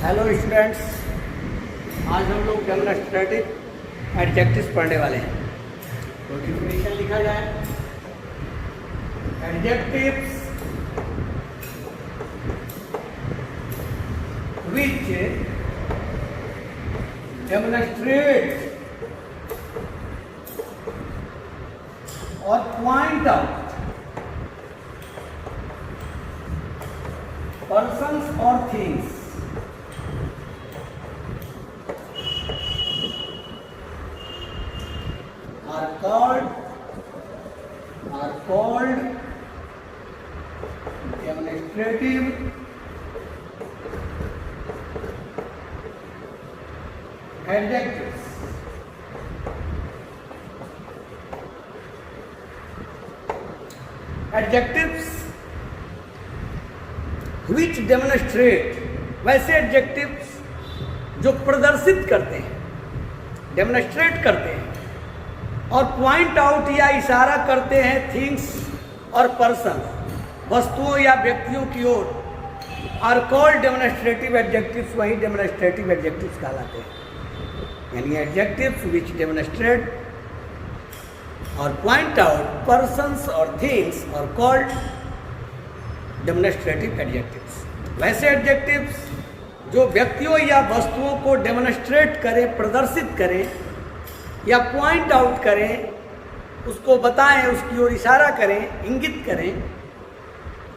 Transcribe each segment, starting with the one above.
Hello students, आज हम लोग डेमोन्स्ट्रेटिव एडजेक्टिव्स पढ़ने वाले हैं। तो डिफिनेशन लिखा जाए। Adjectives which demonstrate or point out persons or things are called demonstrative adjectives. Adjectives which demonstrate, वैसे एडजेक्टिव्स जो प्रदर्शित करते हैं, डेमोन्स्ट्रेट करते हैं और पॉइंट आउट या इशारा करते हैं थिंग्स और पर्सन, वस्तुओं या व्यक्तियों की ओर, आर कॉल्ड डेमोन्स्ट्रेटिव एडजेक्टिव्स, वही डेमोन्स्ट्रेटिव एडजेक्टिव्स कहलाते हैं। यानी एडजेक्टिव्स विच डेमोन्स्ट्रेट और पॉइंट आउट पर्सन्स और थिंग्स और कॉल्ड डेमोन्स्ट्रेटिव एडजेक्टिव्स। वैसे एडजेक्टिव्स जो व्यक्तियों या वस्तुओं को डेमोन्स्ट्रेट करें, प्रदर्शित करें या पॉइंट आउट करें, उसको बताएं, उसकी ओर इशारा करें, इंगित करें,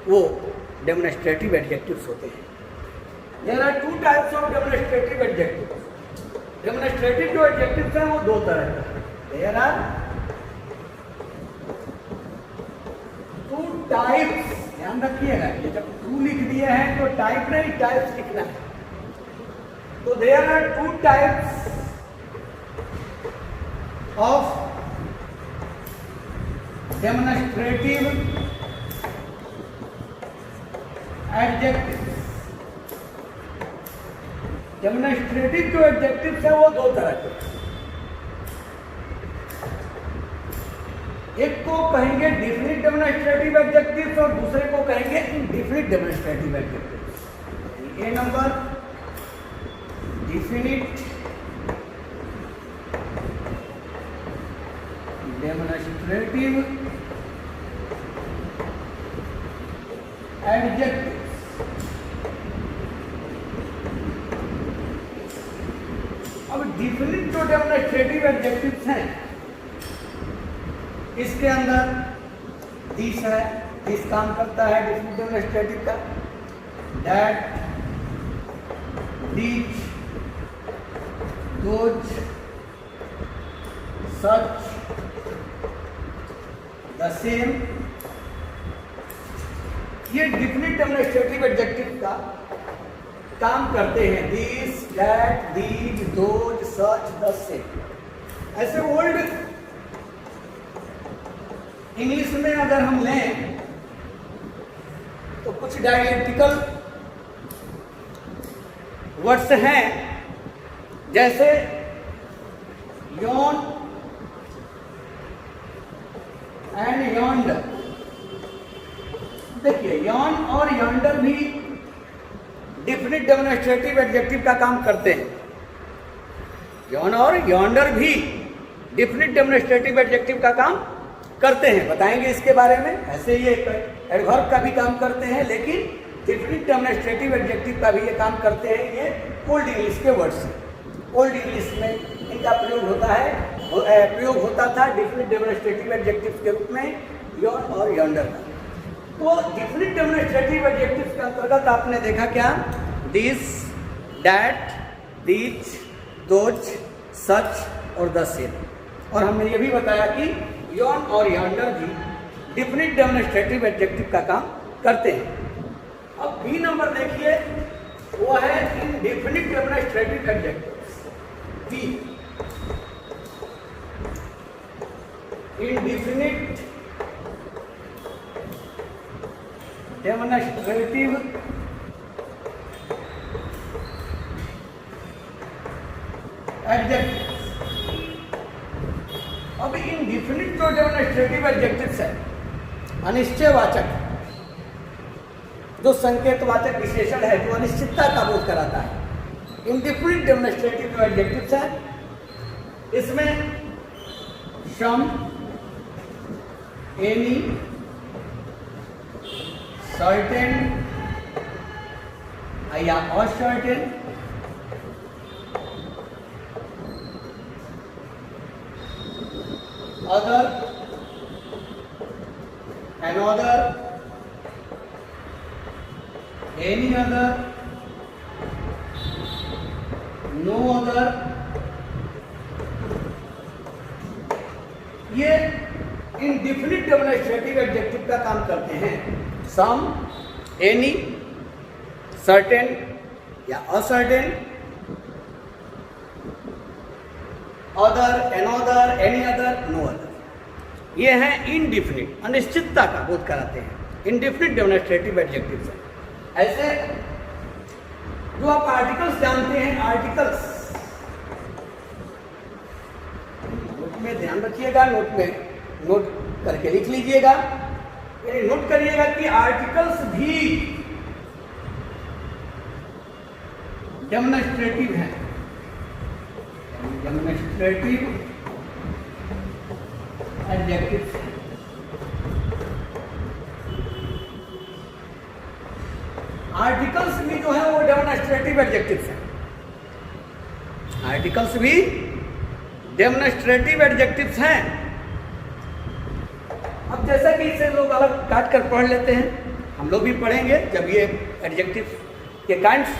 वो डेमोन्स्ट्रेटिव एडजेक्टिव्स होते हैं। There are two types of demonstrative adjectives. Demonstrative जो एडजेक्टिव्स हैं वो दो तरह के हैं। देयर आर टू टाइप्स, ध्यान रखिएगा, ये जब टू लिख दिए हैं तो टाइप नहीं, टाइप्स लिखना है। तो there are two types of demonstrative adjectives. Demonstrative जो एडजेक्टिव्स है वो दो तरह के। एक को कहेंगे डिफिनिट डेमोन्स्ट्रेटिव एडजेक्टिव्स और दूसरे को कहेंगे इनडिफिनिट डेमोन्स्ट्रेटिव एडजेक्टिव्स। ए नंबर डिफिनिट डेमोन्स्ट्रेटिव एडजेक्टिव्स। अब डिफिनिट जो डेमोन्स्ट्रेटिव एडजेक्टिव्स हैं, इसके अंदर दिस है, दिस काम करता है डिफिनिट डेमोन्स्ट्रेटिव का। That, this, those, such, the same, ये डिफिनिट डेमोन्स्ट्रेटिव एडजेक्टिव का काम करते हैं। This, that, these, those, such, the same. ऐसे ओल्ड इंग्लिश में अगर हम लें तो कुछ डायलेक्टिकल वर्ड्स हैं, जैसे यॉन एंड यॉन्डर। देखिए, यॉन और यॉन्डर भी डिफिनिट डेमोन्स्ट्रेटिव एडजेक्टिव का काम करते हैं। यॉन और यॉन्डर भी डिफिनिट डेमोन्स्ट्रेटिव एडजेक्टिव का काम करते हैं, बताएंगे इसके बारे में। ऐसे ये एडवर्ब का भी काम करते हैं, लेकिन डिफिनिट डेमोन्स्ट्रेटिव एडजेक्टिव का भी ये काम करते हैं। ये ओल्ड इंग्लिश के वर्ड्स हैं। ओल्ड इंग्लिश में इनका प्रयोग होता है, प्रयोग होता था डिफिनिट डेमोन्स्ट्रेटिव एडजेक्टिव के रूप में, यॉन और यॉन्डर का। तो डिफिनिट डेमोन्स्ट्रेटिव एडजेक्टिव के अंतर्गत आपने देखा क्या, दिस, दैट, दीज, दोज, सच और द सेम। और हमने ये भी बताया कि यॉन और यॉन्डर भी डिफिनिट डेमोन्स्ट्रेटिव एडजेक्टिव का काम करते हैं। अब बी नंबर देखिए, वो है indefinite demonstrative adjectives. B, indefinite demonstrative adjectives. अब इनडिफिनिट जो डेमोन्स्ट्रेटिव एडजेक्टिव्स है, अनिश्चयवाचक, जो संकेतवाचक विशेषण है, जो अनिश्चितता का बोध कराता है, इंडिफिनिट डेमोन्स्ट्रेटिव एडजेक्टिव्स है। इसमें सम, एनी, सर्टेन या uncertain, other, another, any other, no other, ये इंडिफिनिट डेमोन्स्ट्रेटिव एडजेक्टिव का काम करते हैं। सम, एनी, सर्टेन या uncertain, other, another, any other, no other, ये हैं इनडिफिनिट, अनिश्चितता का बोध कराते हैं, इंडिफिनिट डेमोन्स्ट्रेटिव एडजेक्टिव्स हैं। ऐसे जो आप आर्टिकल्स जानते हैं, आर्टिकल्स नोट में ध्यान रखिएगा, नोट करके लिख लीजिएगा, नोट करिएगा कि आर्टिकल्स भी डेमोन्स्ट्रेटिव हैं, डेमोन्स्ट्रेटिव एडजेक्टिव्स। आर्टिकल्स भी जो है वो डेमोन्स्ट्रेटिव एडजेक्टिव्स हैं, आर्टिकल्स भी डेमोन्स्ट्रेटिव एडजेक्टिव्स हैं। अब जैसा कि इसे लोग अलग काट कर पढ़ लेते हैं, हम लोग भी पढ़ेंगे। जब ये एडजेक्टिव के काइंड्स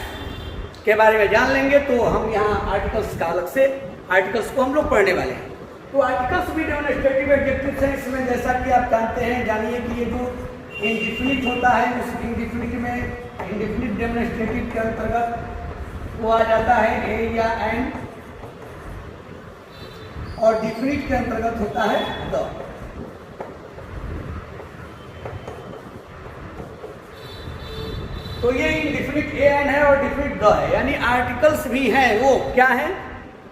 के बारे में जान लेंगे तो हम यहाँ आर्टिकल्स का अलग से, आर्टिकल्स को हम लोग पढ़ने वाले हैं। तो आर्टिकल्स भी डेमोन्स्ट्रेटिव एडजेक्टिव्स हैं। इसमें जैसा कि आप जानते हैं, जानिए कि ये जो इंडिफिनिट होता है, उस इंडिफिनिट में इंडिफिनिट डेमोन्स्ट्रेटिव के अंतर्गत वो आ जाता है ए या एन, और डिफिनिट के अंतर्गत होता है द। तो ये इंडिफिनिट ए एन है और डिफिनिट द है, यानी आर्टिकल्स भी हैं, वो क्या है,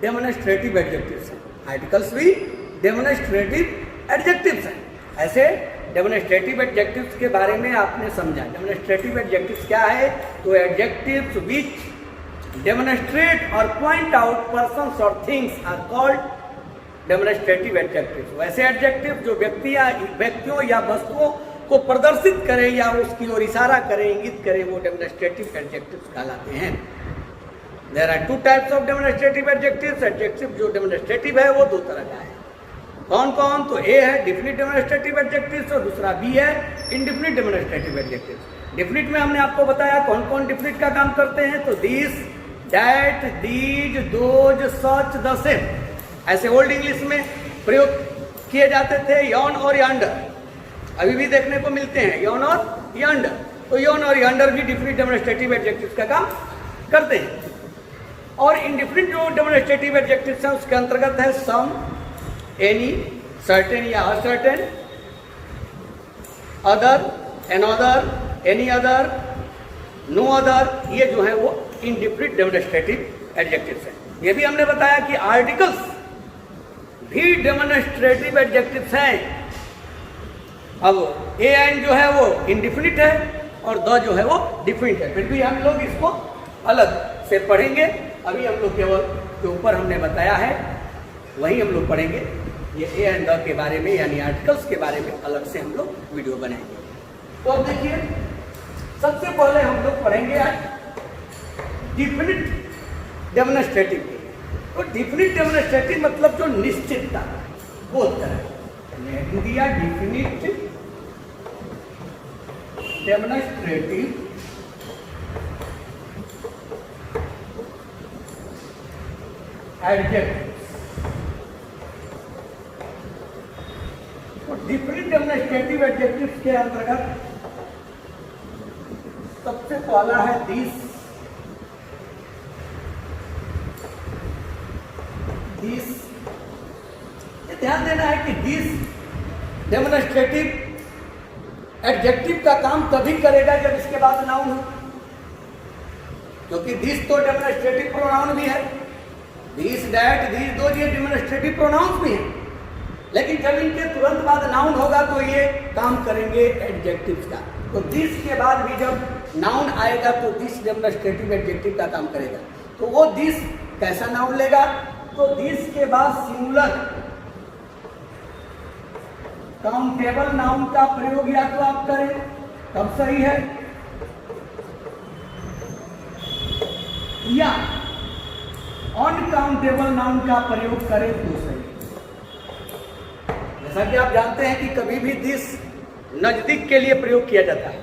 डेमोन्स्ट्रेटिव एडजेक्टिव्स हैं। आर्टिकल्स भी डेमोन्स्ट्रेटिव एडजेक्टिव्स हैं। ऐसे डेमोन्स्ट्रेटिव एडजेक्टिव्स के बारे में आपने समझा। डेमोन्स्ट्रेटिव एडजेक्टिव्स क्या है, तो एडजेक्टिव्स विच डेमोन्स्ट्रेट और पॉइंट आउट पर्सन्स और things are called demonstrative adjectives. वैसे एडजेक्टिव जो व्यक्तियों या वस्तुओं को प्रदर्शित करे या उसकी ओर इशारा करे, इंगित करे, वो डेमोन्स्ट्रेटिव एडजेक्टिव्स कहलाते हैं। There are two types of demonstrative adjectives. Adjective जो डेमोन्स्ट्रेटिव है वो दो तरह का है। कौन कौन, तो ए है डिफिनिट डेमोन्स्ट्रेटिव एडजेक्टिव्स और दूसरा बी है इंडिफिनिट डेमोन्स्ट्रेटिव एडजेक्टिव्स। डिफिनिट में हमने आपको बताया कौन कौन डिफिनिट का काम करते हैं, तो this, that, these, those, such, the same, ऐसे ओल्ड इंग्लिश में प्रयोग किए जाते थे। यॉन और यांडर अभी भी देखने को मिलते हैं, यॉन और यांडर। तो यॉन और यांडर भी डिफिनिट डेमोन्स्ट्रेटिव एडजेक्टिव्स का काम करते हैं। और इंडिफिनिट जो डेमोन्स्ट्रेटिव एडजेक्टिव्स हैं उसके अंतर्गत है सम, एनी, सर्टेन या uncertain, other, another, any other, no other, ये जो है वो इंडिफिनिट डेमोन्स्ट्रेटिव एडजेक्टिव्स हैं। ये भी हमने बताया कि आर्टिकल्स भी डेमोन्स्ट्रेटिव एडजेक्टिव्स हैं। अब ए एन जो है वो इंडिफिनिट है और द जो है वो डिफिनिट है, फिर भी हम लोग इसको अलग से पढ़ेंगे। अभी हम लोग केवल जो ऊपर हमने बताया है वही हम लोग पढ़ेंगे। ये ए एंड द के बारे में यानी आर्टिकल्स के बारे में अलग से हम लोग वीडियो बनाएंगे। तो अब देखिए, सबसे पहले हम लोग पढ़ेंगे आज डिफिनिट डेमोन्स्ट्रेटिव। तो डिफिनिट डेमोन्स्ट्रेटिव मतलब जो निश्चितता बोलता है, दिया डिफिनिट डेमोन्स्ट्रेटिव एडजेक्टिव। तो डिफिनिट डेमोन्स्ट्रेटिव एडजेक्टिव्स के अंतर्गत सबसे पहला है दिस, दिस। ये ध्यान देना है कि दिस डेमोन्स्ट्रेटिव एडजेक्टिव का काम तभी करेगा जब इसके बाद नाउन हो, क्योंकि दिस तो डेमोन्स्ट्रेटिव प्रोनाउन भी है। दिस, दैट, दीज, दोज ये डेमोन्स्ट्रेटिव प्रोनाउंस भी हैं, लेकिन जब इनके तुरंत बाद नाउन होगा तो ये काम करेंगे एडजेक्टिव्स का। तो दिस के बाद भी जब नाउन आएगा तो दिस डेमोन्स्ट्रेटिव एडजेक्टिव का काम करेगा। तो तो वो दिस कैसा नाउन लेगा? तो दिस के बाद सिंगुलर काउंटेबल नाउन का प्रयोग या तो आप करें तब सही है, या अनकाउंटेबल नाउन का प्रयोग करें तो सही। जैसा कि आप जानते हैं कि कभी भी दिस नजदीक के लिए प्रयोग किया जाता है,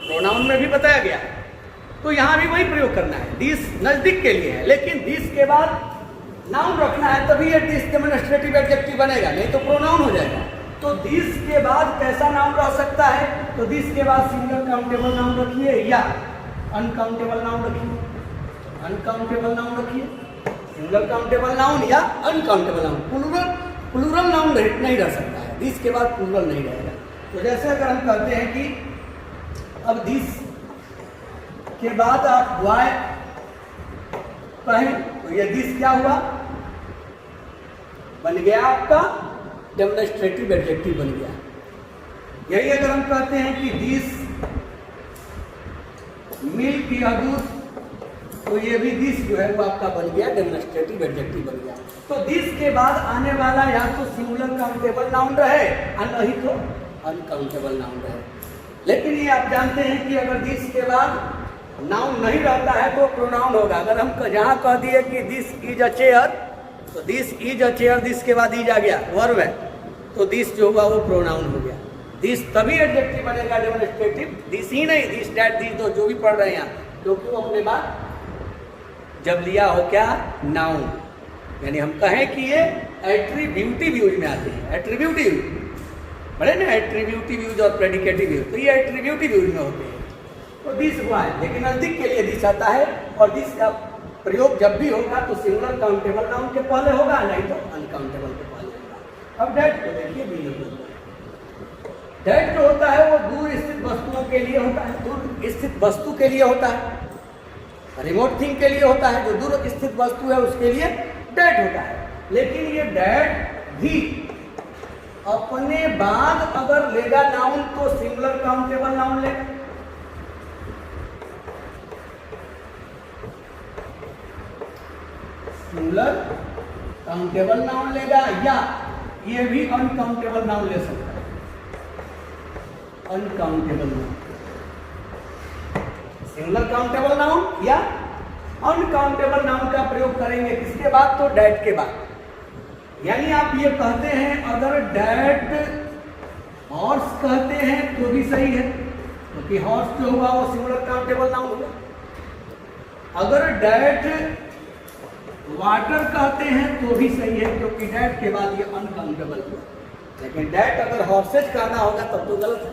प्रोनाउन में भी बताया गया है, तो यहां भी वही प्रयोग करना है। दिस नजदीक के लिए है, लेकिन दिस के बाद नाउन रखना है, तभी ये दिस डेमोन्स्ट्रेटिव एडजेक्टिव बनेगा, नहीं तो प्रोनाउन हो जाएगा। तो दिस के बाद कैसा नाउन रह सकता है? तो दिस के बाद सिंगल काउंटेबल नाउन रखिए या अनकाउंटेबल नाउन रखिए, अनकाउंटेबल नाउन रखिए, सिंगल काउंटेबल नाउन या अनकाउंटेबल नाउन। प्लूरल नाउन नहीं रह सकता है, दिस के बाद प्लूरल नहीं रहेगा। तो जैसे अगर हम कहते हैं कि अब दिस के बाद आप वाई कहें, तो ये दिस क्या हुआ? बन गया आपका डेमोन्स्ट्रेटिव एडजेक्टिव बन गया। यही अगर हम कहते हैं कि दिस मिल्क या दूध, तो ये भी दिस जो है वो आपका बन गया डेमोन्स्ट्रेटिव एडजेक्टिव बन गया। तो दिस के बाद आने वाला या तो सिंगुलर काउंटेबल नाउन रहे और नहीं तो अनकाउंटेबल नाउन रहे। लेकिन ये आप जानते हैं कि अगर दिस के बाद नाउन नहीं रहता है तो प्रोनाउन होगा। अगर हम जहाँ कह दिए कि दिस इज अ चेयर, तो this is a chair, this के बाद इज आ गया, वर्ब है, तो दिस जो हुआ वो प्रोनाउन हो गया। दिस तभी एडजेक्टिव बनेगा डेमोन्स्ट्रेटिव, दिस ही नहीं, दिस डैट दिस दो जो भी पढ़ रहे हैं यहाँ, क्योंकि वो अपने बाद जब लिया हो क्या नाउन, यानी हम कहें कि ये एट्रीब्यूटिव यूज में आते हैं। एट्रीब्यूटिव बड़े ना, एट्रीब्यूटिव यूज और प्रेडिकेटिव यूज, तो ये एट्रीब्यूटिव यूज में होते हैं। तो दिस हुआ है, लेकिन नजदीक के लिए दिस आता है, और दिस का प्रयोग जब भी होगा तो सिंगुलर काउंटेबल नाउन के पहले होगा, नहीं तो अनकाउंटेबल के पहले होगा। अब डैट को देखिए, बिल्कुल डैट जो होता है वो दूर स्थित वस्तुओं के लिए होता है, दूर स्थित वस्तु के लिए होता है, रिमोट थिंग के लिए होता है। जो दूर स्थित वस्तु है उसके लिए डैट होता है। लेकिन ये डैट भी अपने बाद अगर लेगा नाउन तो सिंगुलर काउंटेबल नाउन लेगा, सिंगुलर काउंटेबल नाउन लेगा, या ये भी अनकाउंटेबल नाउन ले सकता है, uncountable noun, singular countable noun या अनकाउंटेबल नाउन का प्रयोग करेंगे किसके बाद? तो डैट के बाद। यानी आप ये कहते हैं अगर डैट हॉर्स कहते हैं तो भी सही है, क्योंकि हॉर्स जो हुआ वो सिंगुलर काउंटेबल नाउन हुआ। अगर डैट वाटर कहते हैं तो भी सही है, क्योंकि डैट के बाद ये अनकाउंटेबल हुआ। लेकिन डैट अगर हॉर्सेज कहना होगा तब तो गलत है।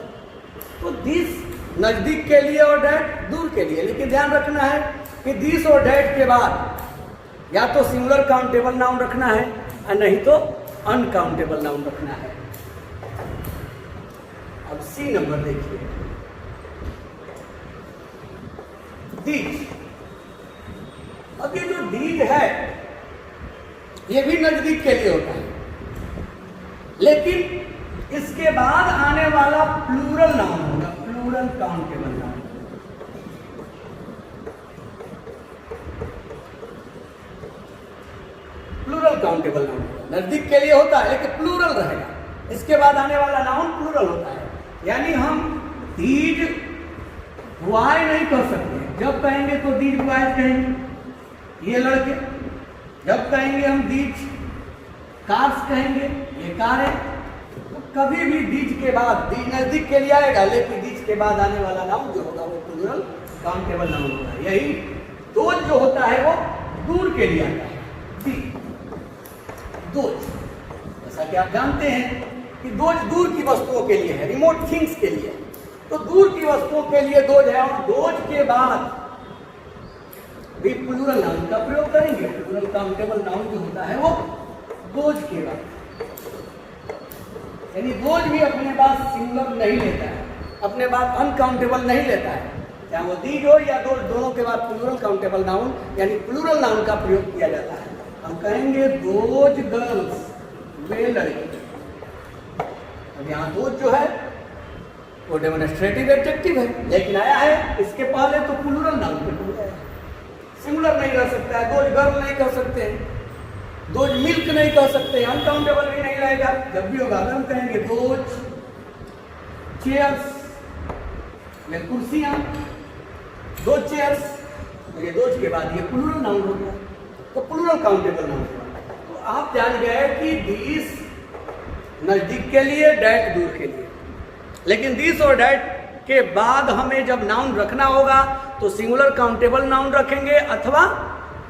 तो दिस नजदीक के लिए और डैट दूर के लिए। लेकिन ध्यान रखना है कि दिस और डैट के बाद या तो सिंगुलर काउंटेबल नाउन रखना है और नहीं तो अनकाउंटेबल नाउन रखना है। अब सी नंबर देखिए, दीज। अब ये जो दीज है ये भी नजदीक के लिए होता है, लेकिन इसके बाद आने वाला प्लूरल नाउन होगा, plural countable noun. Plural countable noun नजदीक के लिए होता है लेकिन प्लूरल रहेगा, इसके बाद आने वाला नाउन प्लूरल होता है। यानी हम दीज बॉय नहीं कह सकते, जब कहेंगे तो दीज बॉयज कहेंगे ये लड़के, जब कहेंगे हम दीज कार्स कहेंगे ये कारें। तो कभी भी दीज के बाद, दीज नजदीक के लिए आएगा लेकिन दीज के बाद आने वाला नाउन जो होगा वो प्लूरल काउंटेबल नाउन होगा। यही दोज जो होता है वो दूर के लिए आता है, दोज। जैसा कि आप जानते हैं कि दोज दूर की वस्तुओं के लिए है, रिमोट थिंग्स के लिए। तो दूर की वस्तुओं के लिए दोज है, और दोज के बाद भी प्लूरल नाउन का प्रयोग करेंगे। प्लूरल काउंटेबल नाउन जो होता है वो दोज के बाद, यानी दोज भी अपने पास सिंगुलर नहीं लेता है, अपने पास अनकाउंटेबल नहीं लेता है। चाहे वो दीज हो या दोज, दोनों के बाद प्लूरल काउंटेबल नाउन यानी प्लूरल नाउन का प्रयोग किया जाता है। हम कहेंगे दोज गर्ल्स, वे लड़के। अब यहाँ दोज जो है वो डेमोन्स्ट्रेटिव एडजेक्टिव है, लेकिन आया है इसके पहले तो प्लूरल नाउन पे हो गया है। सिंगुलर नहीं रह सकता है। दोज गर्ल नहीं कह सकते हैं, दोज मिल्क नहीं कह सकते, अनकाउंटेबल भी नहीं रहेगा। जब भी होगा अगर हम कहेंगे दोज चेयर्स, ये कुर्सियां, दो चेयर्स, तो ये दोज के बाद ये प्लूरल नाउन हो गया, तो प्लूरल काउंटेबल नाउन हुआ। तो आप जान गए कि दिस नजदीक के लिए, डैट दूर के लिए। लेकिन दिस और डैट के बाद हमें जब नाउन रखना होगा तो सिंगुलर काउंटेबल नाउन रखेंगे अथवा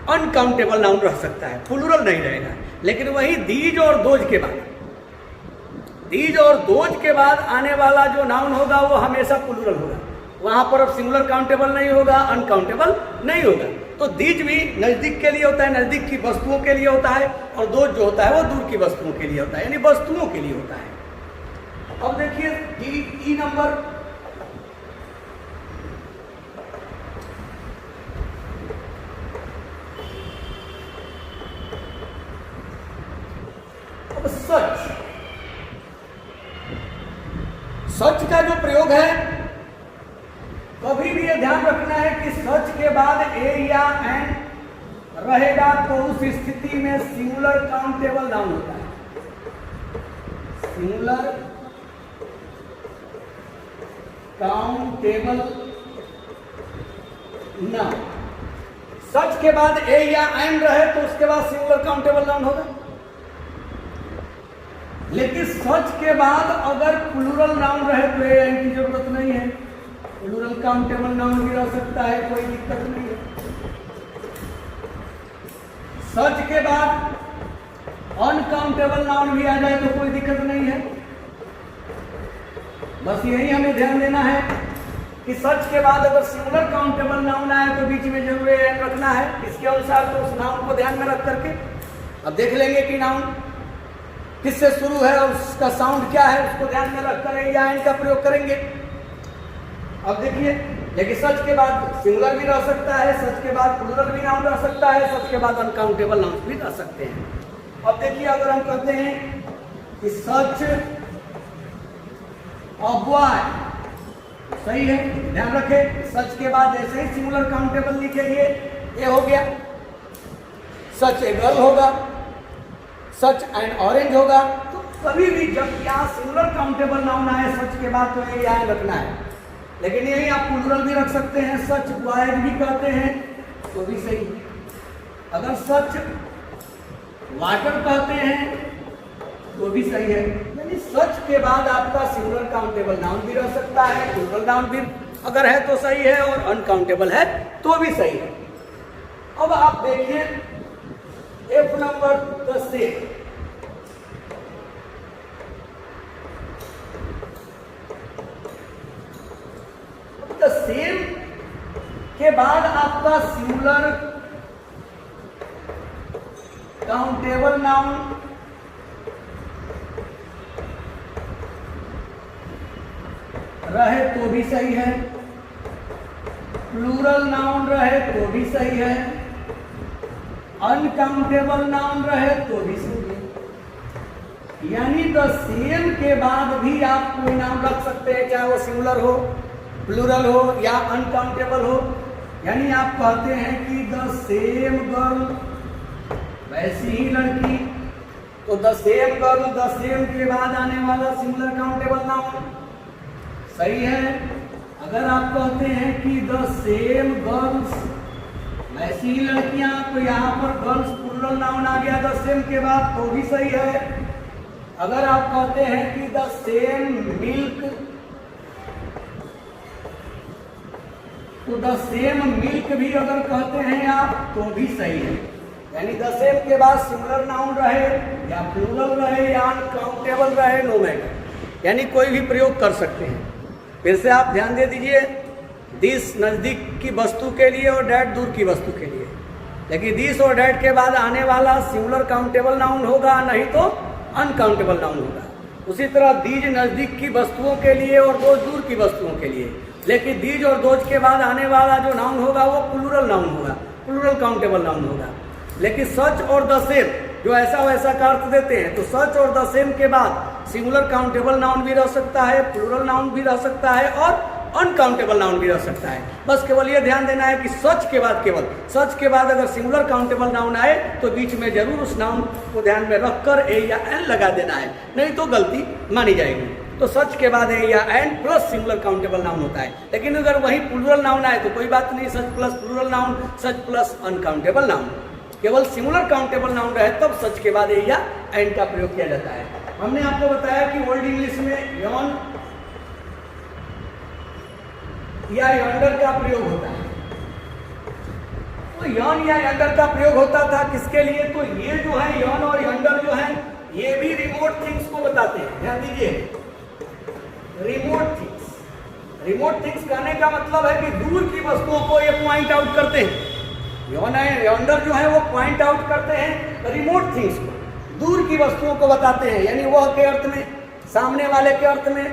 अनकाउंटेबल नाउन रह सकता है, प्लूरल नहीं रहेगा। लेकिन वही दीज और दोज के बाद, दीज और दोज के बाद आने वाला जो नाउन होगा वो हमेशा प्लूरल होगा। वहां पर अब सिंगुलर काउंटेबल नहीं होगा, अनकाउंटेबल नहीं होगा। तो दीज भी नजदीक के लिए होता है, नजदीक की वस्तुओं के लिए होता है, और दोज जो होता है वो दूर की वस्तुओं के लिए होता है, यानी वस्तुओं के लिए होता है। अब देखिए ई नंबर, अब सच, सच का जो प्रयोग है, कभी भी ये ध्यान रखना है कि सच के बाद ए या एन रहेगा तो उस स्थिति में सिंगुलर काउंटेबल नाउन होता है। सिंगुलर काउंटेबल नाउन, सच के बाद ए या एन रहे तो उसके बाद सिंगुलर काउंटेबल नाउन होगा। लेकिन सच के बाद अगर प्लूरल नाउन रहे तो ए एन की जरूरत नहीं है, प्लूरल काउंटेबल नाउन भी रह सकता है, कोई दिक्कत नहीं है। सच के बाद अनकाउंटेबल नाउन भी आ जाए तो कोई दिक्कत नहीं है। बस यही हमें ध्यान देना है कि सच के बाद अगर सिंगुलर काउंटेबल नाउन आए तो बीच में जरूर एन रखना है। इसके अनुसार तो उस नाउन को ध्यान में रख करके अब देख लेंगे कि नाउन किससे शुरू है और उसका साउंड क्या है, उसको ध्यान में रख कर या एन का प्रयोग करेंगे। अब देखिए, लेकिन सच के बाद सिंगुलर भी रह सकता है, सच के बाद प्लूरल भी नाउन रह सकता है, सच के बाद अनकाउंटेबल नाउन भी रह सकते हैं। अब देखिए, अगर हम कहते हैं कि सच ऑफ बॉय, सही है, ध्यान रखें, सच के बाद जैसे ही सिंगुलर काउंटेबल लिखेंगे ये हो गया, सच ए गर्ल होगा, सच एन ऑरेंज होगा। तो कभी भी जब यहाँ सिंगुलर काउंटेबल नाउन आए सच के बाद तो ये यहाँ रखना है। लेकिन यही आप प्लूरल भी रख सकते हैं, सच बॉयज भी कहते हैं तो भी सही है। अगर सच वाटर कहते हैं तो भी सही है। यानी सच के बाद आपका सिंगुलर काउंटेबल नाउन भी रह सकता है, प्लूरल नाउन भी अगर है तो सही है, और अनकाउंटेबल है तो भी सही है। अब आप देखिए एफ नंबर 10 से द सेम के बाद आपका सिंगुलर काउंटेबल नाउन रहे तो भी सही है, प्लूरल नाउन रहे तो भी सही है, अनकाउंटेबल नाउन रहे तो भी सही है। यानी द सेम के बाद भी आप कोई नाम रख सकते हैं, चाहे वो सिंगुलर हो, प्लूरल हो या अनकाउंटेबल हो। यानी आप कहते हैं कि द सेम गर्ल, वैसी ही लड़की, तो the same girl, the same के बाद आने वाला सिंगुलर काउंटेबल नाउन सही है। अगर आप कहते हैं कि द सेम गर्ल्स, वैसी ही लड़कियां, तो यहाँ पर गर्ल्स प्लूरल नाउन आ गया द सेम के बाद तो भी सही है। अगर आप कहते हैं कि द सेम मिल्क, तो द सेम मिल्क भी अगर कहते हैं आप तो भी सही है। यानी द सेम के बाद सिंगुलर नाउन रहे या प्लूरल रहे या अनकाउंटेबल रहे, नो मैटर, यानी कोई भी प्रयोग कर सकते हैं। फिर से आप ध्यान दे दीजिए, दिस नज़दीक की वस्तु के लिए और डैट दूर की वस्तु के लिए। लेकिन दिस और डैट के बाद आने वाला सिंगुलर काउंटेबल नाउन होगा, नहीं तो अनकाउंटेबल नाउन होगा। उसी तरह दीज नज़दीक की वस्तुओं के लिए और दोज दूर की वस्तुओं के लिए। लेकिन दीज और दोज के बाद आने वाला जो नाउन होगा वो प्लूरल नाउन होगा, प्लूरल काउंटेबल नाउन होगा। लेकिन सच और द सेम जो ऐसा वैसा का अर्थ देते हैं, तो सच और द सेम के बाद सिंगुलर काउंटेबल नाउन भी रह सकता है, प्लूरल नाउन भी रह सकता है और अनकाउंटेबल नाउन भी रह सकता है। बस केवल ये ध्यान देना है कि सच के बाद, केवल सच के बाद अगर सिंगुलर काउंटेबल नाउन आए तो बीच में जरूर उस नाउन को ध्यान में रखकर ए या एन लगा देना है, नहीं तो गलती मानी जाएगी। तो सच के बाद ए या an plus singular countable noun होता है। लेकिन अगर वही प्लूरल नाउन आए तो कोई बात नहीं, सच प्लस प्लूरल नाउन, सच प्लस अनकाउंटेबल नाउन। केवल सिंगुलर काउंटेबल नाउन रहे तब सच के बाद ए या एन का प्रयोग किया जाता है। हमने आपको बताया कि ओल्ड इंग्लिश में यॉन या यॉन्डर का प्रयोग होता है। तो यॉन या यॉन्डर का प्रयोग होता था किसके लिए? तो ये जो है यॉन और यॉन्डर जो है ये भी रिमोट थिंग्स को बताते हैं। ध्यान दीजिए, रिमोट थिंग्स। रिमोट थिंग्स कहने का मतलब है कि दूर की वस्तुओं को ये पॉइंट आउट करते हैं। यॉन है यॉन्डर जो है वो पॉइंट आउट करते हैं रिमोट थिंग्स को, दूर की वस्तुओं को बताते हैं। यानी वह के अर्थ में, सामने वाले के अर्थ में,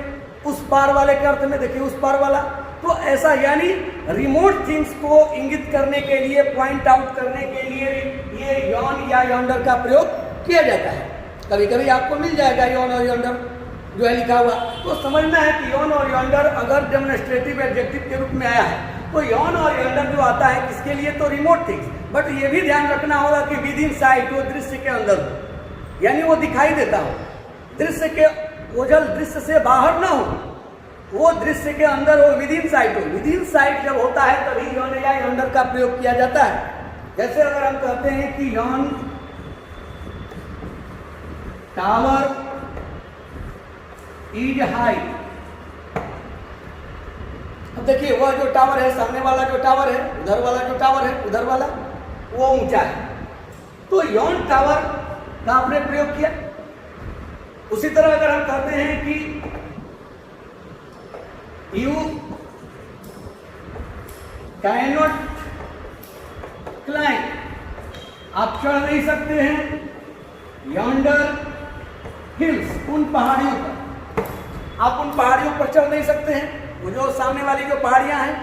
उस पार वाले के अर्थ में। देखिए उस पार वाला, तो ऐसा यानी रिमोट थिंग्स को इंगित करने के लिए, पॉइंट आउट करने के लिए ये यॉन या यॉन्डर का प्रयोग किया जाता है। कभी कभी आपको मिल जाएगा यॉन और यॉन्डर जो है लिखा हुआ, तो समझना है कि यॉन और यॉन्डर अगर डेमोन्स्ट्रेटिव एडजेक्टिव के रूप में आया है तो यॉन और यॉन्डर जो आता है किसके लिए? तो रिमोट थिंग्स। बट ये भी ध्यान रखना होगा कि विद इन साइट, वो दृश्य के अंदर हो, यानी वो दिखाई देता हो, दृश्य के ओझल दृश्य से बाहर ना हो, वो दृश्य के अंदर हो, विद इन साइट हो। विद इन साइट जब होता है तभी यॉन या यॉन्डर का प्रयोग किया जाता है। जैसे अगर हम कहते हैं कि यॉन टावर इज हाई, अब देखिए वह जो टावर है, सामने वाला जो टावर है, उधर वाला जो टावर है, उधर वाला वो ऊंचा है, तो यॉन टावर का आपने प्रयोग किया। उसी तरह अगर हम कहते हैं कि यू कैनॉट क्लाइंब, आप चढ़ नहीं सकते हैं यॉन्डर हिल्स, उन पहाड़ियों पर, आप उन पहाड़ियों पर चढ़ नहीं सकते हैं। वो जो सामने वाली जो पहाड़ियां हैं,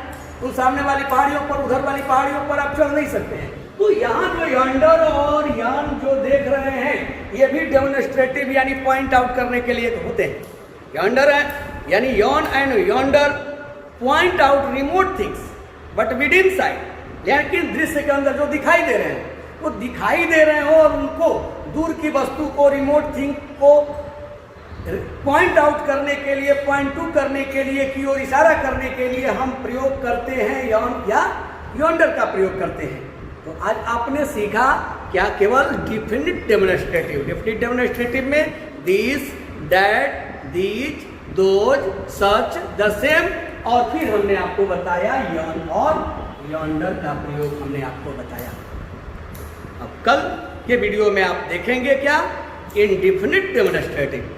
उन सामने वाली पहाड़ियों पर, उधर वाली पहाड़ियों पर आप चढ़ नहीं सकते हैं। तो यहाँ जो यॉन्डर और यॉन जो देख रहे हैं ये भी डेमोन्स्ट्रेटिव यानी पॉइंट आउट करने के लिए होते हैं। यॉन्डर है यानी Yon and yonder point out remote things but with in site, लेकिन दृश्य के अंदर जो दिखाई दे रहे हैं वो दिखाई दे रहे हो और उनको दूर की वस्तु को, रिमोट थिंग को पॉइंट आउट करने के लिए, पॉइंट टू करने के लिए, की ओर इशारा करने के लिए हम प्रयोग करते हैं यॉन या यॉन्डर का प्रयोग करते हैं। तो आज आपने सीखा क्या? केवल डिफिनिट डेमोन्स्ट्रेटिव। डिफिनिट डेमोन्स्ट्रेटिव में this, that, these, those, such, the same, और फिर हमने आपको बताया यॉन और यॉन्डर का प्रयोग हमने आपको बताया। अब कल के वीडियो में आप देखेंगे क्या? Indefinite demonstrative,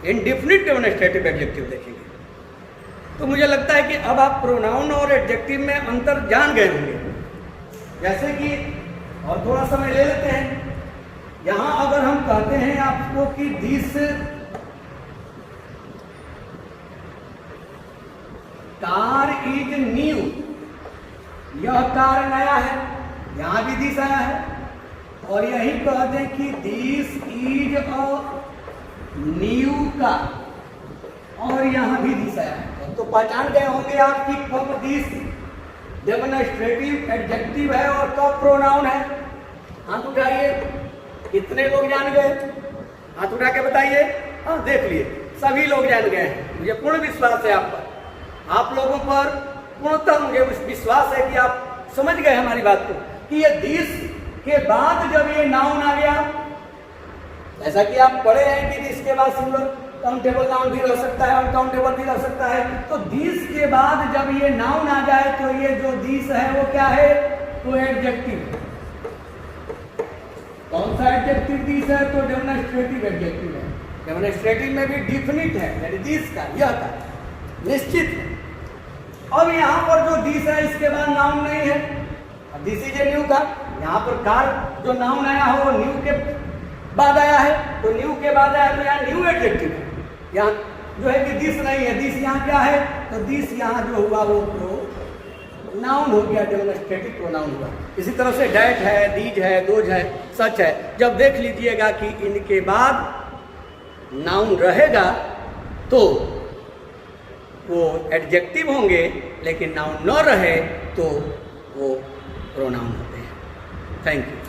indefinite demonstrative adjective देखेंगे। तो मुझे लगता है कि अब आप प्रोनाउन और एडजेक्टिव में अंतर जान गए होंगे। जैसे कि और थोड़ा समय ले लेते हैं। यहां अगर हम कहते हैं आपको कि दिस कार इज न्यू, यह कार नया है, यहां भी दिस आया है, और यही कह दें कि this is a new car, और यहां भी दिस आया है। तो पहचान गए होंगे आप कि कब दिस डेमोन्स्ट्रेटिव एडजेक्टिव है और कब प्रोनाउन है। हाथ उठाइए, कितने लोग जान गए? हाथ उठा के बताइए। हाँ, देख लिए सभी लोग जान गए हैं। मुझे पूर्ण विश्वास है आप पर, आप लोगों पर पूर्णतः मुझे विश्वास है कि आप समझ गए हमारी बात को कि ये दिस के बाद जब ये नाउन आ गया, जैसा कि आप पढ़े हैं कि दिस के बाद सिंगुलर काउंटेबल नाउन भी रह सकता है, अनकाउंटेबल भी रह सकता है। तो दिस के बाद जब ये नाउन आ जाए तो ये जो दिस है वो क्या है? तो एडजेक्टिव। कौन सा एडजेक्टिव दिस है? तो डेमोन्स्ट्रेटिव एडजेक्टिव है। डेमोन्स्ट्रेटिव में भी डिफिनिट है, यानी दिस का, यह का, निश्चित है। अब यहाँ पर जो दिस है इसके बाद नाउन नहीं है। अब this is a new car, यहाँ पर कार जो नाउन आया हो न्यू के बाद आया है, तो न्यू के बाद आया तो यहाँ न्यू एडजेक्टिव है। यहाँ जो है कि दिस नहीं है, दिस यहाँ क्या है? तो दिस यहाँ जो हुआ वो प्रोनाउन हो गया, डेमोन्स्ट्रेटिव प्रोनाउन हुआ। इसी तरह से डैट है, दीज है, दोज है, सच है। जब देख लीजिएगा कि इनके बाद नाउन रहेगा तो वो एडजेक्टिव होंगे, लेकिन नाउन न रहे तो वो प्रोनाउन होते हैं। Thank you.